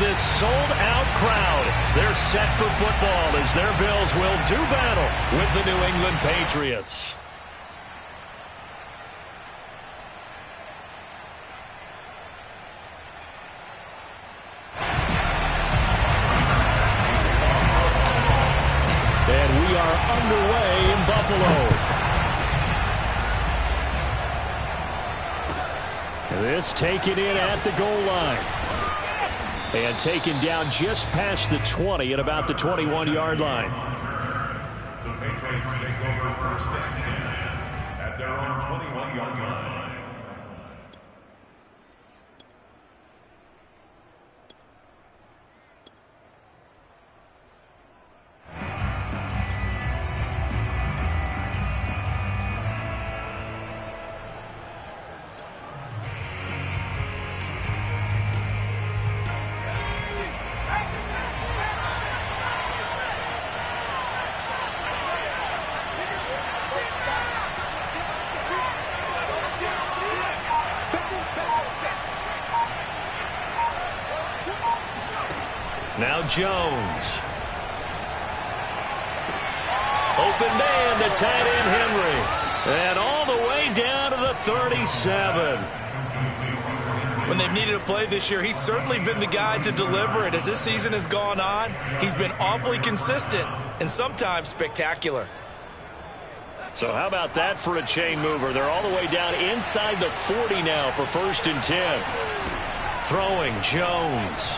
this sold-out crowd. They're set for football as their Bills will do battle with the New England Patriots. And we are underway in Buffalo. This taken in at the goal line. And taken down just past the 20 at about the 21-yard line. The Patriots take over first and 10 at their own 21-yard line. Now Jones. Open man, the tight end Henry. And all the way down to the 37. When they've needed a play this year, he's certainly been the guy to deliver it. As this season has gone on, he's been awfully consistent and sometimes spectacular. So how about that for a chain mover? They're all the way down inside the 40 now for 1st and 10. Throwing Jones.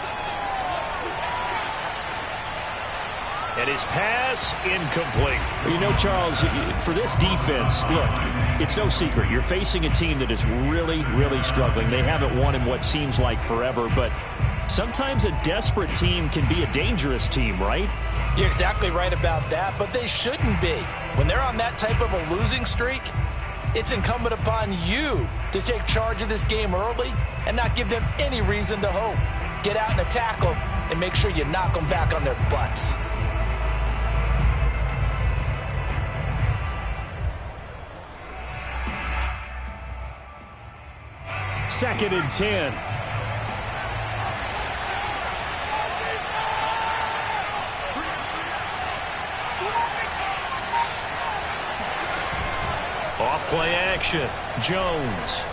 And his pass incomplete. You know, Charles, for this defense, look, it's no secret. You're facing a team that is really, really struggling. They haven't won in what seems like forever, but sometimes a desperate team can be a dangerous team, right? You're exactly right about that, but they shouldn't be. When they're on that type of a losing streak, it's incumbent upon you to take charge of this game early and not give them any reason to hope. Get out and attack them and make sure you knock them back on their butts. 2nd and 10. Off play action. Jones.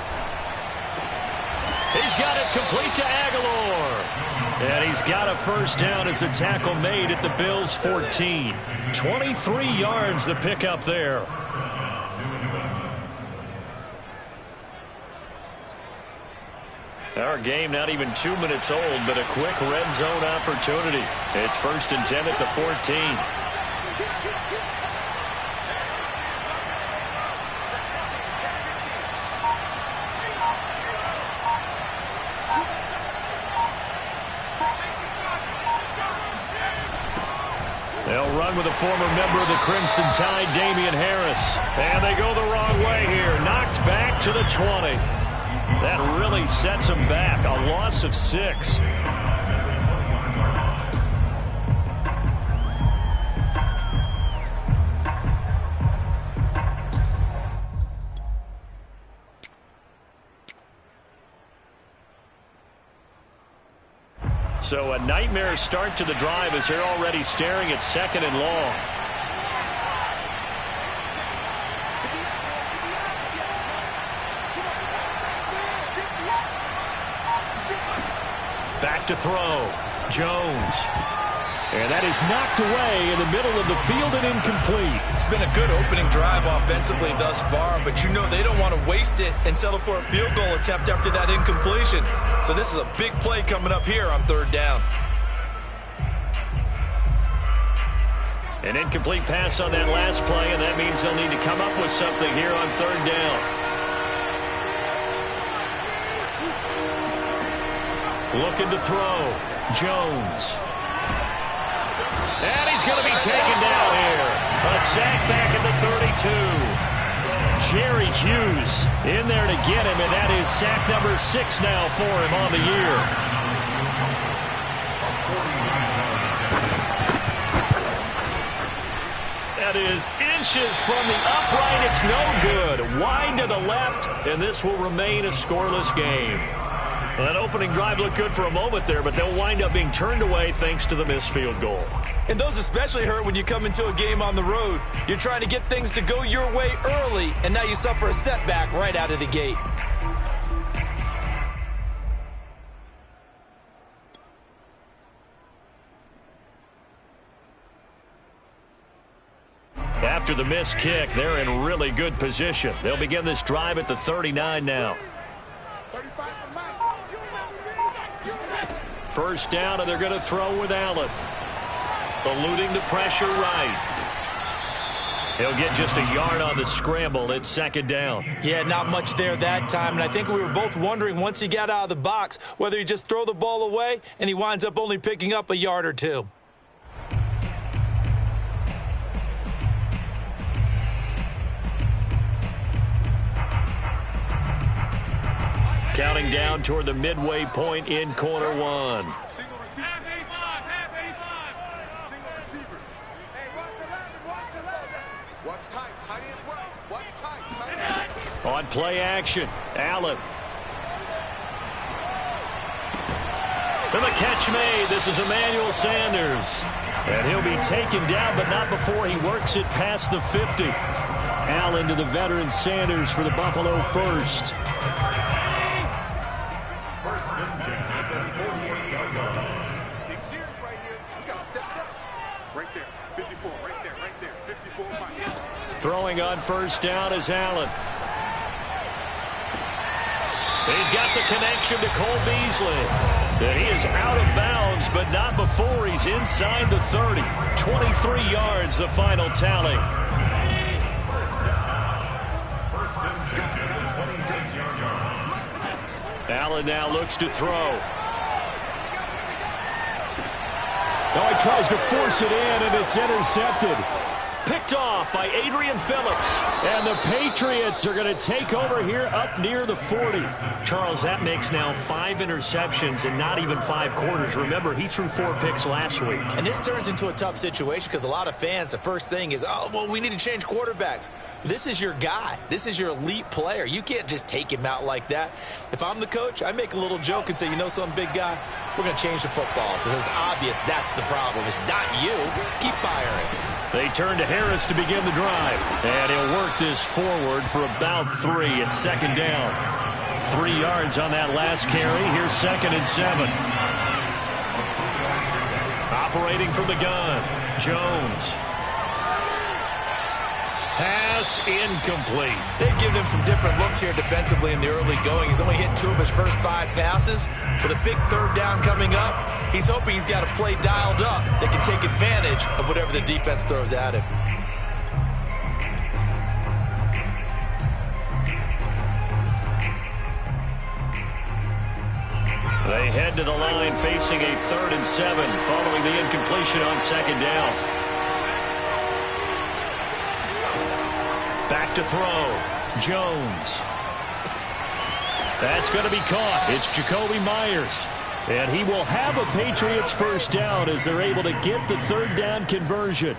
He's got it complete to Aguilar. And he's got a first down as a tackle made at the Bills' 14. 23 yards the pickup there. Our game not even 2 minutes old, but a quick red zone opportunity. It's 1st and 10 at the 14. They'll run with a former member of the Crimson Tide, Damian Harris. And they go the wrong way here. Knocked back to the 20. That really sets them back. A loss of 6. So a nightmare start to the drive as they're already staring at 2nd and long. Back to throw. Jones. And that is knocked away in the middle of the field and incomplete. It's been a good opening drive offensively thus far, but you know they don't want to waste it and settle for a field goal attempt after that incompletion. So this is a big play coming up here on 3rd down. An incomplete pass on that last play, and that means they'll need to come up with something here on 3rd down. Looking to throw. Jones. And he's going to be taken down here. A sack back at the 32. Jerry Hughes in there to get him, and that is sack number 6 now for him on the year. That is inches from the upright. It's no good. Wide to the left, and this will remain a scoreless game. Well, that opening drive looked good for a moment there, but they'll wind up being turned away thanks to the missed field goal. And those especially hurt when you come into a game on the road. You're trying to get things to go your way early, and now you suffer a setback right out of the gate. After the missed kick, they're in really good position. They'll begin this drive at the 39 now. First down, and they're going to throw with Allen. Eluding the pressure right. He'll get just a yard on the scramble. It's second down. Yeah, not much there that time. And I think we were both wondering once he got out of the box whether he just throw the ball away and he winds up only picking up a yard or two. Counting down toward the midway point in quarter one. Single receiver. Half 85. Single receiver. Hey, watch 11. Watch tight. Tight end right. Watch tight. Tight end. On play action, Allen. And the catch made. This is Emmanuel Sanders. And he'll be taken down, but not before he works it past the 50. Allen to the veteran Sanders for the Buffalo first. Throwing on first down is Allen. He's got the connection to Cole Beasley. And he is out of bounds, but not before he's inside the 30. 23 yards, the final tally. Allen now looks to throw. Now he tries to force it in, and it's intercepted. Picked off by Adrian Phillips. And the Patriots are going to take over here up near the 40. Charles, that makes now 5 interceptions in not even 5 quarters. Remember, he threw 4 picks last week. And this turns into a tough situation because a lot of fans, the first thing is, oh, well, we need to change quarterbacks. This is your guy. This is your elite player. You can't just take him out like that. If I'm the coach, I make a little joke and say, you know some big guy, we're going to change the football. So it's obvious that's the problem. It's not you. Keep firing. They turn to Harris to begin the drive. And he'll work this forward for about 3 at second down. 3 yards on that last carry. Here's 2nd and 7. Operating from the gun, Jones. Pass incomplete. They've given him some different looks here defensively in the early going. He's only hit 2 of his first 5 passes. With a big third down coming up, he's hoping he's got a play dialed up that can take advantage of whatever the defense throws at him. They head to the line facing a 3rd and 7 following the incompletion on 2nd down. Back to throw. Jones. That's going to be caught. It's Jacoby Myers. And he will have a Patriots first down as they're able to get the 3rd down conversion.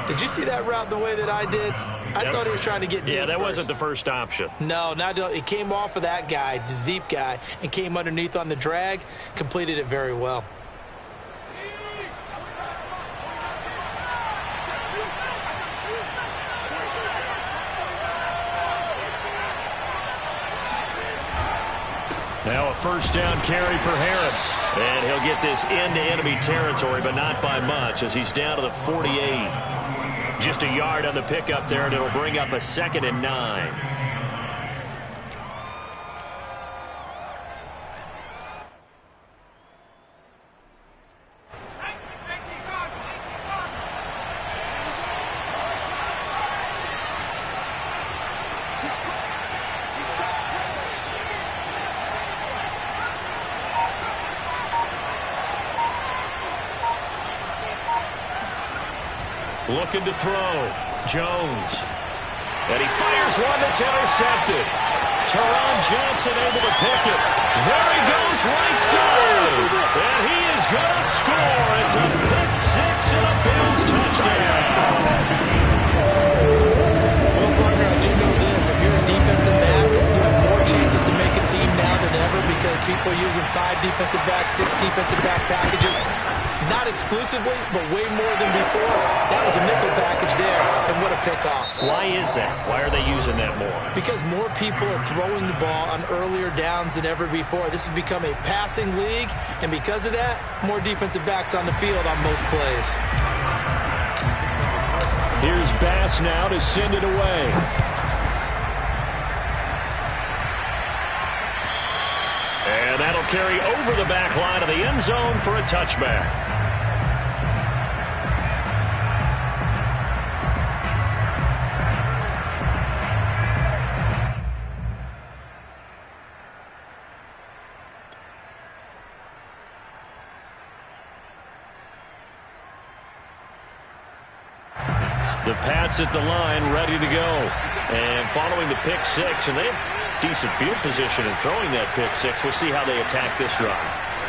Did you see that route the way that I did? I thought he was trying to get deep. Yeah, that first. wasn't the first option. No, it came off of that guy, the deep guy, and came underneath on the drag, completed it very well. Now a first down carry for Harris. And he'll get this into enemy territory, but not by much as he's down to the 48. Just a yard on the pickup there, and it'll bring up a 2nd and 9. Looking to throw. Jones. And he fires one that's intercepted. Teron Johnson able to pick it. There he goes, right side. And he is going to score. It's a pick 6 and a Bills touchdown. Well, partner, I do know this. If you're a defensive back, you have more chances to make a team now than ever because defensive back packages. Not exclusively, but way more than before. That was a nickel package there, and what a pickoff. Why is that? Why are they using that more? Because more people are throwing the ball on earlier downs than ever before. This has become a passing league, and because of that, more defensive backs on the field on most plays. Here's Bass now to send it away. And that'll carry over the back line of the end zone for a touchback. The Pats at the line, ready to go. And following the pick six, and they have decent field position in throwing that pick six. We'll see how they attack this drive.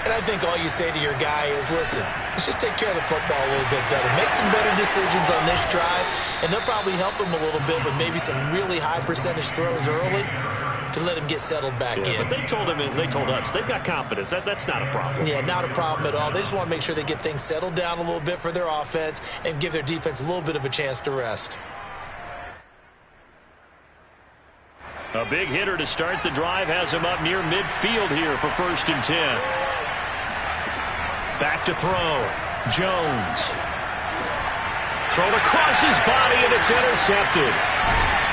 And I think all you say to your guy is, listen, let's just take care of the football a little bit better. Make some better decisions on this drive, and they'll probably help him a little bit with maybe some really high percentage throws early to let him get settled back in. But they told him, and they told us, they've got confidence. That's not a problem. Yeah, not a problem at all. They just want to make sure they get things settled down a little bit for their offense and give their defense a little bit of a chance to rest. A big hitter to start the drive has him up near midfield here for 1st and 10. Back to throw. Jones. Thrown across his body, and it's intercepted.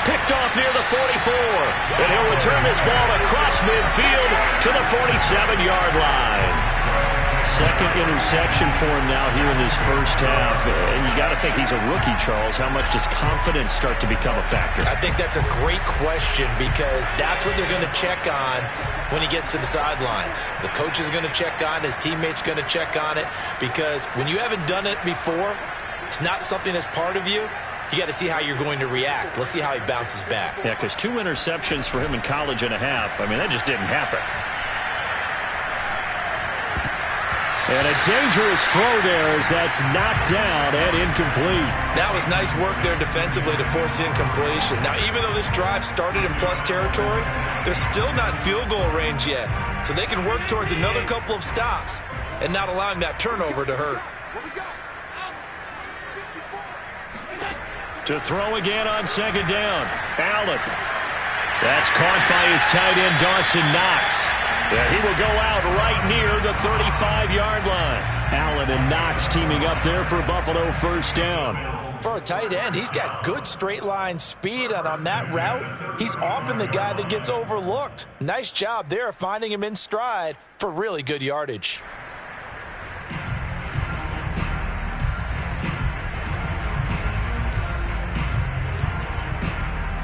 Picked off near the 44. And he'll return this ball across midfield to the 47-yard line. Second interception for him now here in this first half. And you got to think he's a rookie, Charles. How much does confidence start to become a factor? I think that's a great question because that's what they're going to check on when he gets to the sidelines. The coach is going to check on it. His teammates going to check on it because when you haven't done it before, it's not something that's part of you. You got to see how you're going to react. Let's see how he bounces back. Yeah, because 2 interceptions for him in college and a half. I mean, that just didn't happen. And a dangerous throw there as that's knocked down and incomplete. That was nice work there defensively to force incompletion. Now, even though this drive started in plus territory, they're still not in field goal range yet. So they can work towards another couple of stops and not allowing that turnover to hurt. To throw again on 2nd down. Allen. That's caught by his tight end, Dawson Knox. Yeah, he will go out right near the 35-yard line. Allen and Knox teaming up there for Buffalo 1st down. For a tight end, he's got good straight line speed, and on that route, he's often the guy that gets overlooked. Nice job there finding him in stride for really good yardage.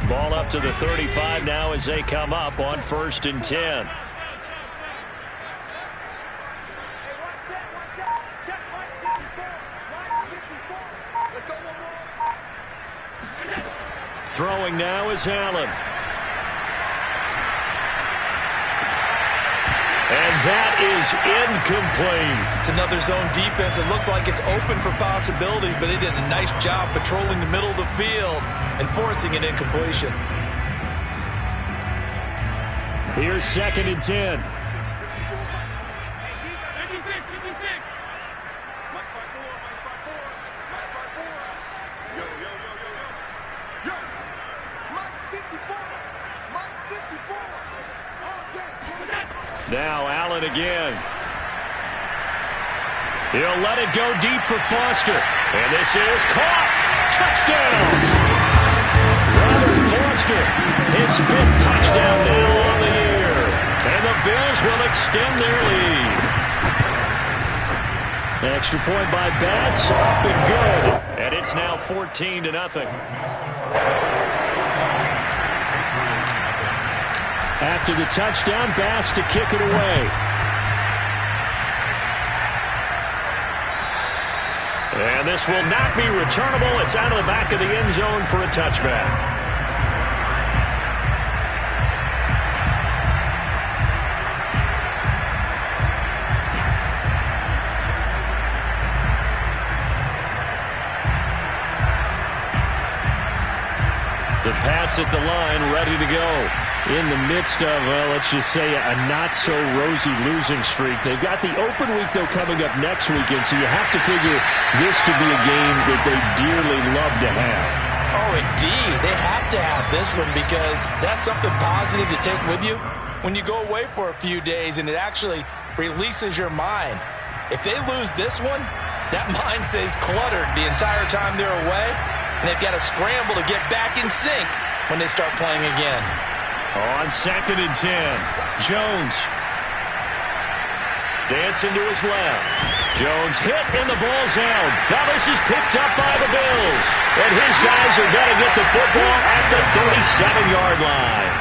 Ball up to the 35 now as they come up on 1st and 10. Throwing now is Allen. And that is incomplete. It's another zone defense. It looks like it's open for possibilities, but they did a nice job patrolling the middle of the field and forcing an incompletion. Here's 2nd and 10. Now Allen again. He'll let it go deep for Foster. And this is caught. Touchdown. Robert Foster, his 5th touchdown now on the year. And the Bills will extend their lead. Extra point by Bass, up and good. And it's now 14-0. After the touchdown, Bass to kick it away. And this will not be returnable. It's out of the back of the end zone for a touchback. The Pats at the line, ready to go. in the midst of, well, let's just say, a not-so-rosy losing streak. They've got the open week, though, coming up next weekend, so you have to figure this to be a game that they dearly love to have. Oh, indeed. They have to have this one because that's something positive to take with you when you go away for a few days, and it actually releases your mind. If they lose this one, that mind stays cluttered the entire time they're away, and they've got to scramble to get back in sync when they start playing again. On 2nd and 10, Jones. Dancing to his left. Jones hit, and the ball's out. Now this is picked up by the Bills. And his guys are going to get the football at the 37-yard line.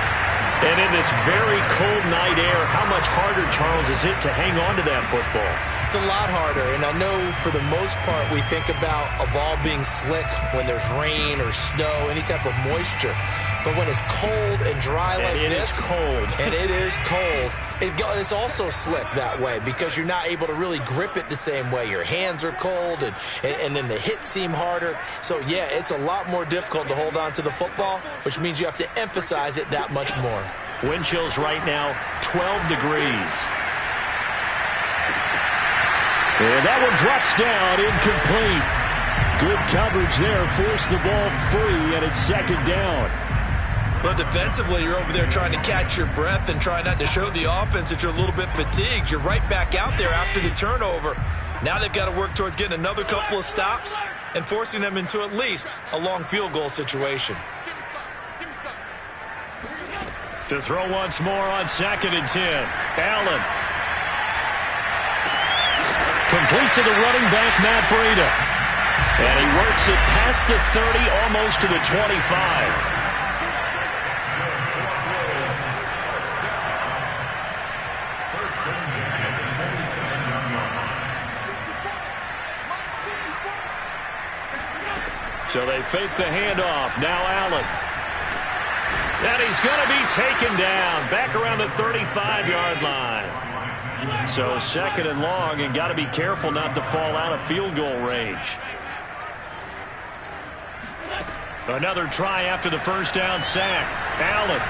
And in this very cold night air, how much harder, Charles, is it to hang on to that football? It's a lot harder, and I know for the most part we think about a ball being slick when there's rain or snow, any type of moisture. But when it's cold and dry like this, it is cold. And it is cold, it's also slick that way because you're not able to really grip it the same way. Your hands are cold, and then the hits seem harder. So, yeah, it's a lot more difficult to hold on to the football, which means you have to emphasize it that much more. Wind chills right now, 12 degrees. And that one drops down, incomplete. Good coverage there, forced the ball free, and it's 2nd down. But defensively, you're over there trying to catch your breath and try not to show the offense that you're a little bit fatigued. You're right back out there after the turnover. Now they've got to work towards getting another couple of stops and forcing them into at least a long field goal situation. To throw once more on 2nd and 10. Allen. Complete to the running back, Matt Breida. And he works it past the 30, almost to the 25. So they fake the handoff. Now Allen. And he's going to be taken down. Back around the 35-yard line. So 2nd and long, and got to be careful not to fall out of field goal range. Another try after the first down sack. Allen.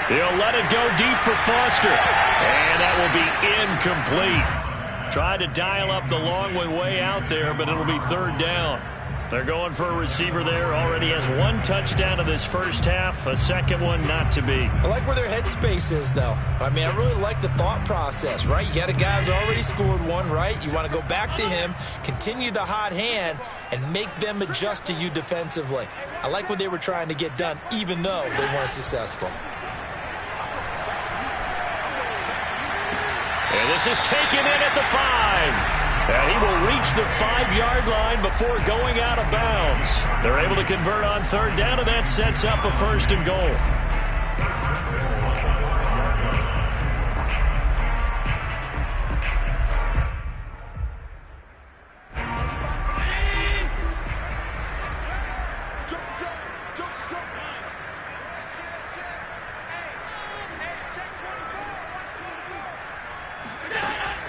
He'll let it go deep for Foster. And that will be incomplete. Tried to dial up the long way out there, but it'll be 3rd down. They're going for a receiver there. Already has 1 touchdown in this first half. A second one not to be. I like where their headspace is, though. I mean, I really like the thought process, right? You got a guy who's already scored one, right? You want to go back to him, continue the hot hand, and make them adjust to you defensively. I like what they were trying to get done, even though they weren't successful. And this is taken in at the 5. And he will reach the 5-yard line before going out of bounds. They're able to convert on 3rd down, and that sets up a 1st and goal.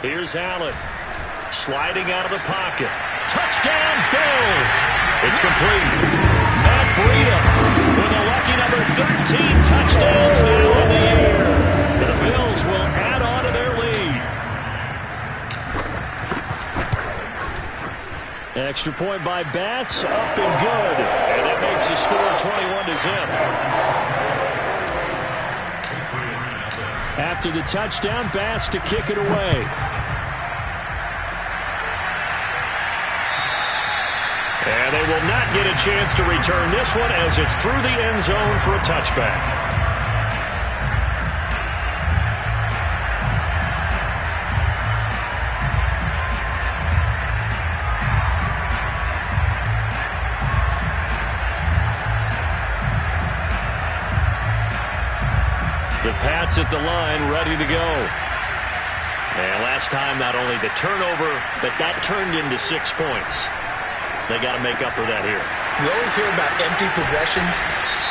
Here's Allen. Sliding out of the pocket. Touchdown, Bills. It's complete. Matt Breida with a lucky number 13 touchdowns now in the air. The Bills will add on to their lead. Extra point by Bass, up and good. And that makes the score 21-0. After the touchdown, Bass to kick it away. And they will not get a chance to return this one as it's through the end zone for a touchback. The Pats at the line, ready to go. And last time, not only the turnover, but that turned into 6 points. They got to make up for that here. You always hear about empty possessions,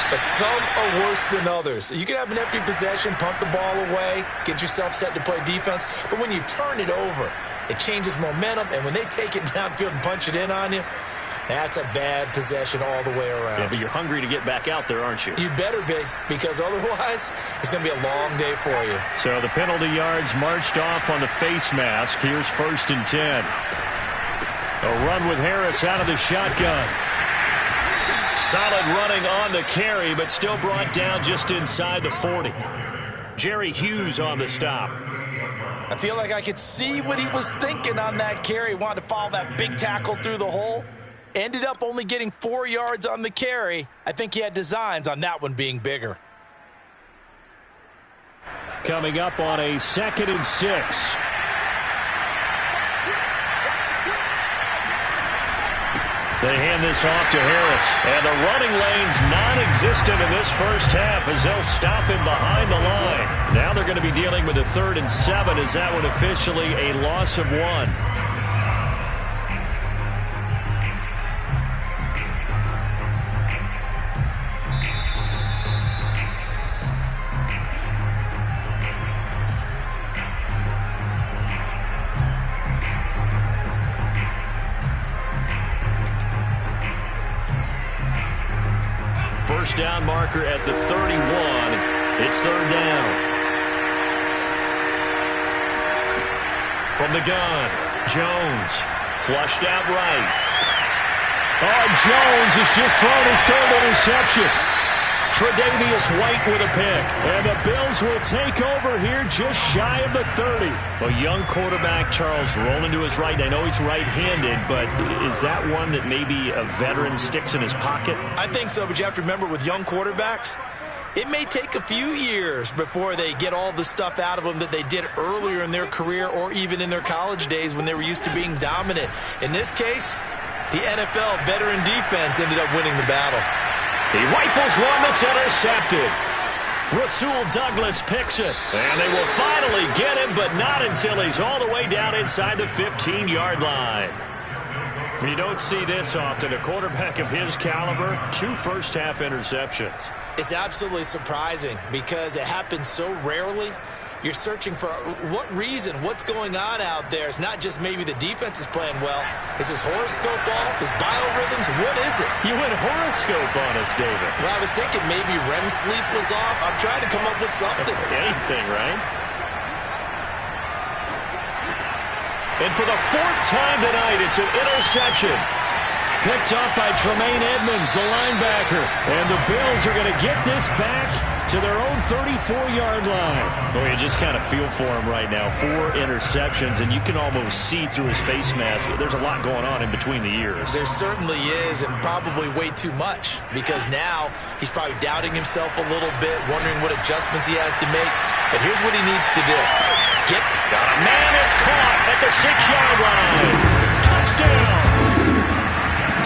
but some are worse than others. You can have an empty possession, punt the ball away, get yourself set to play defense, but when you turn it over, it changes momentum, and when they take it downfield and punch it in on you, That's a bad possession all the way around. Yeah, but you're hungry to get back out there, aren't you? You better be, because otherwise it's going to be a long day for you. So the penalty yards marched off on the face mask. Here's 1st and 10. A run with Harris out of the shotgun. Solid running on the carry, but still brought down just inside the 40. Jerry Hughes on the stop. I feel like I could see what he was thinking on that carry. Wanted to follow that big tackle through the hole. Ended up only getting 4 yards on the carry. I think he had designs on that one being bigger. Coming up on a 2nd and 6. They hand this off to Harris. And the running lane's non-existent in this first half as they'll stop him behind the line. Now they're going to be dealing with a 3rd and 7 as that one officially a loss of 1. First down marker at the 31. It's 3rd down. From the gun, Jones flushed out right. Oh, Jones has just thrown his 3rd interception. Tre'Davious White with a pick. And the Bills will take over here just shy of the 30. A young quarterback, Charles, rolling to his right. I know he's right-handed, but is that one that maybe a veteran sticks in his pocket? I think so, but you have to remember with young quarterbacks, it may take a few years before they get all the stuff out of them that they did earlier in their career or even in their college days when they were used to being dominant. In this case, the NFL veteran defense ended up winning the battle. He rifles one that's intercepted. Rasul Douglas picks it. And they will finally get him, but not until he's all the way down inside the 15-yard line. You don't see this often. A quarterback of his caliber, 2 first-half interceptions. It's absolutely surprising because it happens so rarely. You're searching for what reason, what's going on out there. It's not just maybe the defense is playing well. Is his horoscope off? His biorhythms? What is it? You went horoscope on us, David. Well, I was thinking maybe REM sleep was off. I'm trying to come up with something. Anything, right? And for the 4th time tonight, it's an interception. Picked off by Tremaine Edmonds, the linebacker. And the Bills are going to get this back to their own 34-yard line. Well, you just kind of feel for him right now. 4 interceptions, and you can almost see through his face mask. There's a lot going on in between the ears. There certainly is, and probably way too much, because now he's probably doubting himself a little bit, wondering what adjustments he has to make. But here's what he needs to do. Got a man that's caught at the 6-yard line. Touchdown!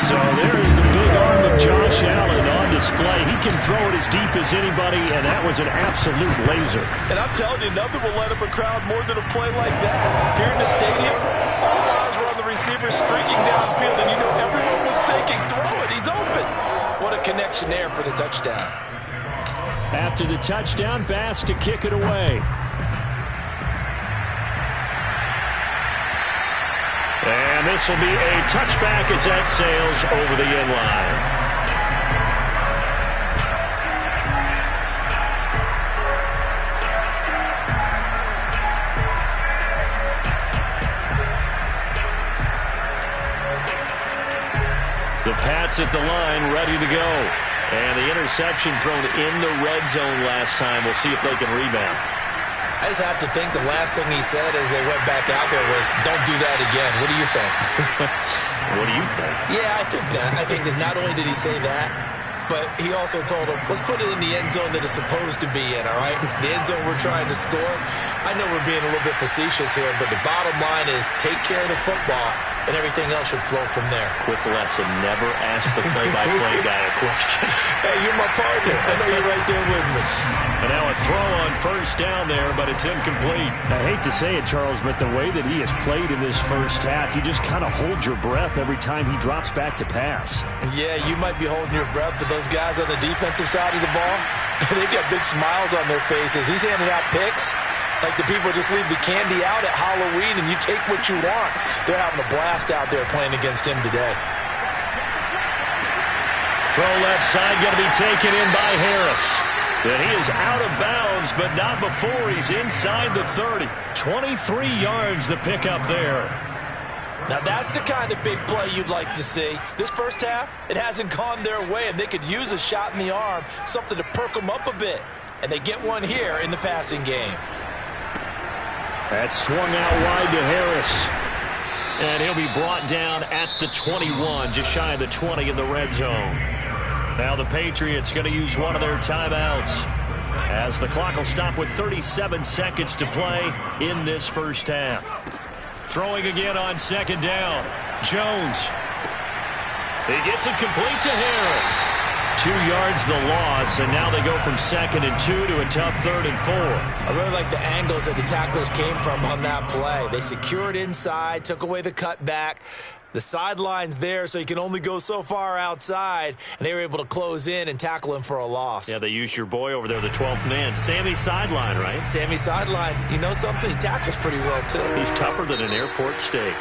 So there is the big arm of Josh Allen on display. He can throw it as deep as anybody, and that was an absolute laser. And I'm telling you, nothing will light up a crowd more than a play like that. Here in the stadium, all eyes were on the receiver streaking downfield, and you know everyone was thinking, throw it, he's open. What a connection there for the touchdown. After the touchdown, Bass to kick it away. And this will be a touchback as that sails over the end line. The Pats at the line, ready to go. And the interception thrown in the red zone last time. We'll see if they can rebound. I just have to think the last thing he said as they went back out there was, don't do that again. What do you think? What do you think? Yeah, I think that. I think that not only did he say that, but he also told him, let's put it in the end zone that it's supposed to be in, all right? The end zone we're trying to score. I know we're being a little bit facetious here, but the bottom line is take care of the football, and everything else should flow from there. Quick lesson, never ask the play-by-play guy a question. Hey, you're my partner. I know you're right there with me. And now a throw on first down there, but it's incomplete. I hate to say it, Charles, but the way that he has played in this first half, you just kind of hold your breath every time he drops back to pass. Yeah, you might be holding your breath, but those guys on the defensive side of the ball, they've got big smiles on their faces. He's handing out picks like the people just leave the candy out at Halloween and you take what you want. They're having a blast out there playing against him today. Throw left side going to be taken in by Harris. And he is out of bounds, but not before he's inside the 30. 23 yards the pickup there. Now that's the kind of big play you'd like to see. This first half, it hasn't gone their way, and they could use a shot in the arm, something to perk them up a bit. And they get one here in the passing game. That's swung out wide to Harris. And he'll be brought down at the 21, just shy of the 20 in the red zone. Now the Patriots going to use one of their timeouts as the clock will stop with 37 seconds to play in this first half. Throwing again on second down. Jones. He gets it complete to Harris. 2 yards the loss, and now they go from 2nd and 2 to a tough 3rd and 4. I really like the angles that the tacklers came from on that play. They secured inside, took away the cutback. The sideline's there, so you can only go so far outside, and they were able to close in and tackle him for a loss. Yeah, they used your boy over there, the 12th man, Sammy Sideline, right? Sammy Sideline. You know something? He tackles pretty well, too. He's tougher than an airport steak.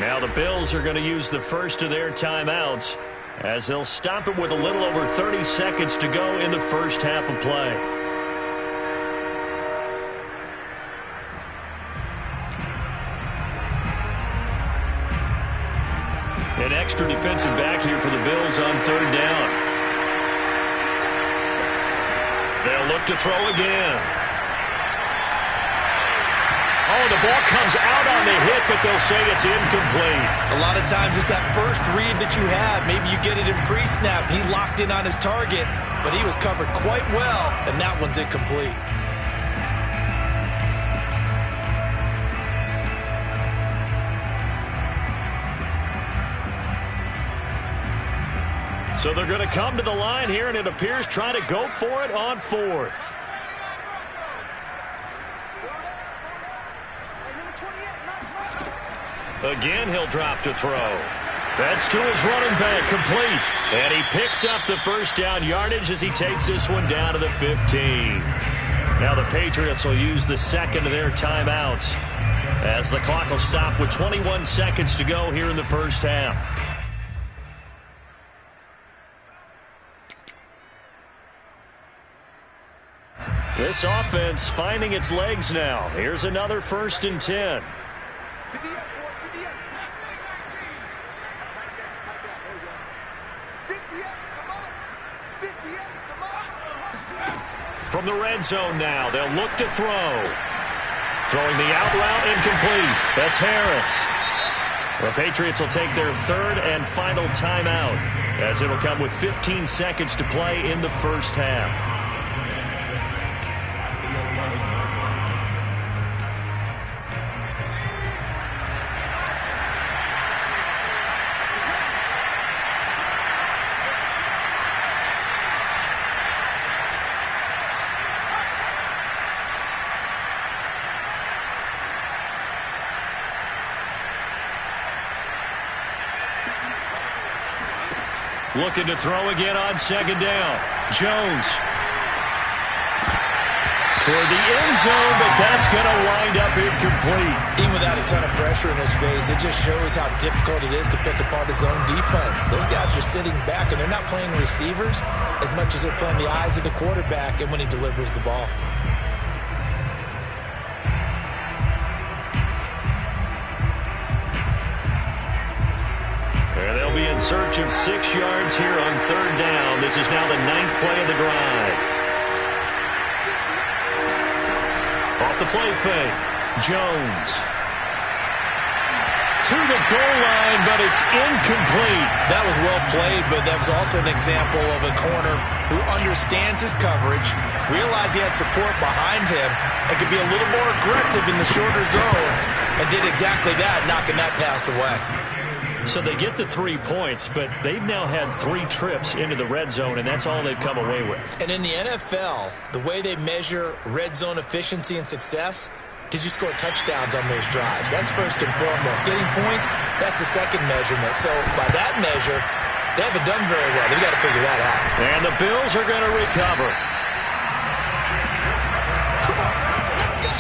Now the Bills are going to use the first of their timeouts as they'll stop it with a little over 30 seconds to go in the first half of play. An extra defensive back here for the Bills on 3rd down. They'll look to throw again. Oh, the ball comes out on the hit, but they'll say it's incomplete. A lot of times it's that first read that you have. Maybe you get it in pre-snap. He locked in on his target, but he was covered quite well, and that one's incomplete. So they're going to come to the line here, and it appears try to go for it on 4th. Again, he'll drop to throw. That's to his running back, complete. And he picks up the first down yardage as he takes this one down to the 15. Now the Patriots will use the second of their timeouts as the clock will stop with 21 seconds to go here in the first half. This offense finding its legs now. Here's another 1st and 10. From the red zone now, they'll look to throw. Throwing the out route, incomplete. That's Harris. The Patriots will take their 3rd and final timeout as it'll come with 15 seconds to play in the first half. Looking to throw again on 2nd down. Jones. Toward the end zone, but that's going to wind up incomplete. Even without a ton of pressure in his face, it just shows how difficult it is to pick apart his own defense. Those guys are sitting back, and they're not playing receivers as much as they're playing the eyes of the quarterback and when he delivers the ball. They'll be in search of 6 yards here on 3rd down. This is now the 9th play of the drive. Off the play fake. Jones. To the goal line, but it's incomplete. That was well played, but that was also an example of a corner who understands his coverage, realized he had support behind him, and could be a little more aggressive in the shorter zone, and did exactly that, knocking that pass away. So they get the 3 points, but they've now had 3 trips into the red zone, and that's all they've come away with. And in the NFL, the way they measure red zone efficiency and success, did you score touchdowns on those drives? That's first and foremost. Getting points, that's the second measurement. So by that measure, they haven't done very well. They've got to figure that out. And the Bills are going to recover.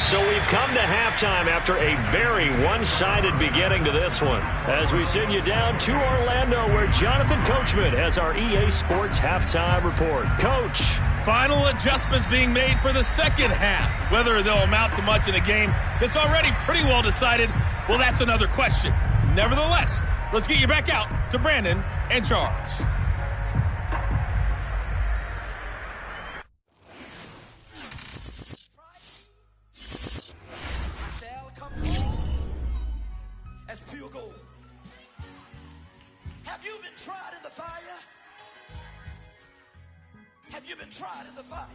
So we've come to halftime after a very one-sided beginning to this one. As we send you down to Orlando, where Jonathan Coachman has our EA Sports halftime report. Coach. Final adjustments being made for the second half. Whether they'll amount to much in a game that's already pretty well decided, well, that's another question. Nevertheless, let's get you back out to Brandon and Charles. As pure gold. Have you been tried in the fire? Have you been tried in the fire?